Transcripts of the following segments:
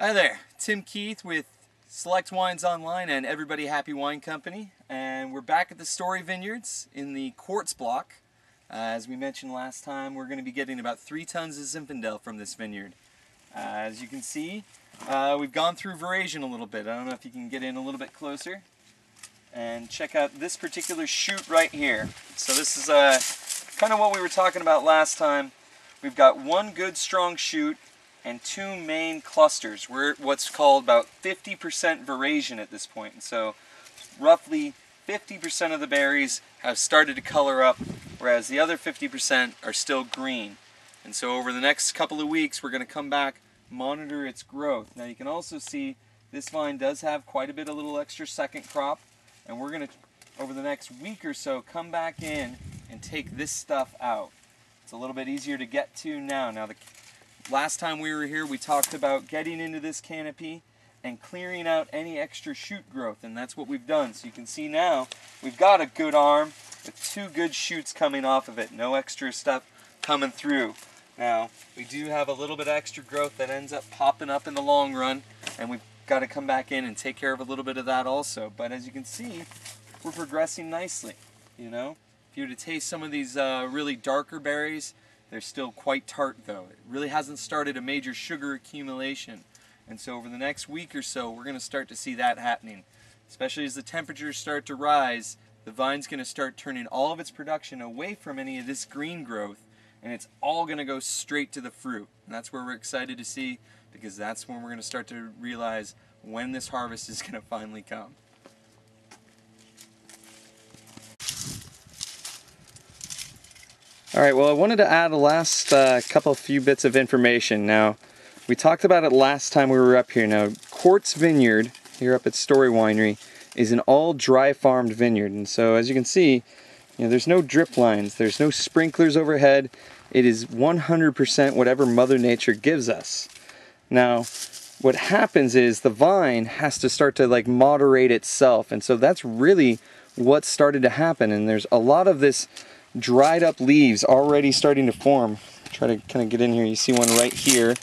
Hi there, Tim Keith with Select Wines Online and Everybody Happy Wine Company, and we're back at the Story Vineyards in the Quartz Block. As we mentioned last time, we're going to be getting about 3 tons of Zinfandel from this vineyard. As you can see, we've gone through veraison a little bit. I don't know if you can get in a little bit closer and check out this particular shoot right here. So this is kind of what we were talking about last time. We've got one good strong shoot and 2 main clusters. We're at what's called about 50% veraison at this point. And so roughly 50% of the berries have started to color up, whereas the other 50% are still green. And so over the next couple of weeks, we're going to come back, monitor its growth. Now you can also see this vine does have quite a bit of little extra second crop, and we're going to, over the next week or so, come back in and take this stuff out. It's a little bit easier to get to now. Now, last time we were here, we talked about getting into this canopy and clearing out any extra shoot growth, and that's what we've done. So you can see now we've got a good arm with 2 good shoots coming off of it, no extra stuff coming through. Now, we do have a little bit of extra growth that ends up popping up in the long run, and we've got to come back in and take care of a little bit of that also. But as you can see, we're progressing nicely, you know? If you were to taste some of these really darker berries, they're still quite tart though. It really hasn't started a major sugar accumulation. And so over the next week or so, we're going to start to see that happening. Especially as the temperatures start to rise, the vine's going to start turning all of its production away from any of this green growth, and it's all going to go straight to the fruit. And that's where we're excited to see, because that's when we're going to start to realize when this harvest is going to finally come. Alright, well, I wanted to add a last few bits of information. Now, we talked about it last time we were up here. Now, Quartz Vineyard, here up at Story Winery, is an all dry farmed vineyard. And so, as you can see, there's no drip lines, there's no sprinklers overhead. It is 100% whatever Mother Nature gives us. Now, what happens is the vine has to start to moderate itself. And so that's really what started to happen. And there's a lot of this dried up leaves already starting to form. Try to kind of get in here. You see one right here.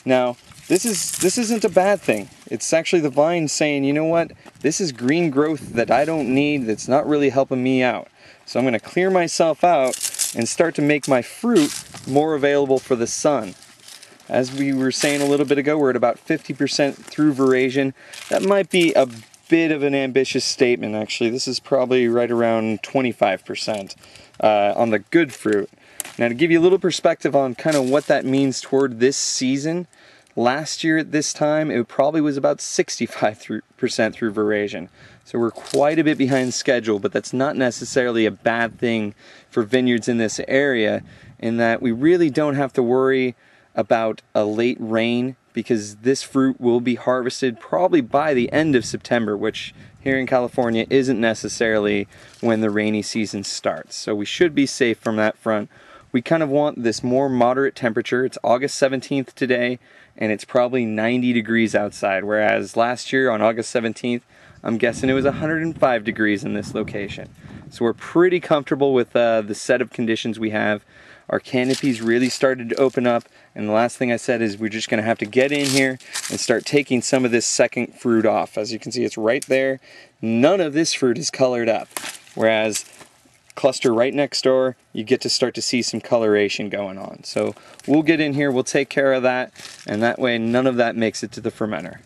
Now, this isn't a bad thing. It's actually the vine saying, you know what, this is green growth that I don't need, that's not really helping me out. So I'm going to clear myself out and start to make my fruit more available for the sun. As we were saying a little bit ago, we're at about 50% through veraison. That might be a bit of an ambitious statement, actually. This is probably right around 25%. On the good fruit. Now, to give you a little perspective on kind of what that means toward this season, last year at this time it probably was about 65% through veraison. So we're quite a bit behind schedule, but that's not necessarily a bad thing for vineyards in this area, in that we really don't have to worry about a late rain, because this fruit will be harvested probably by the end of September, which here in California isn't necessarily when the rainy season starts. So we should be safe from that front. We kind of want this more moderate temperature. It's August 17th today, and it's probably 90 degrees outside, whereas last year on August 17th, I'm guessing it was 105 degrees in this location. So we're pretty comfortable with the set of conditions we have. Our canopies really started to open up, and the last thing I said is we're just going to have to get in here and start taking some of this second fruit off. As you can see, it's right there. None of this fruit is colored up, whereas cluster right next door, you get to start to see some coloration going on. So we'll get in here, we'll take care of that, and that way none of that makes it to the fermenter.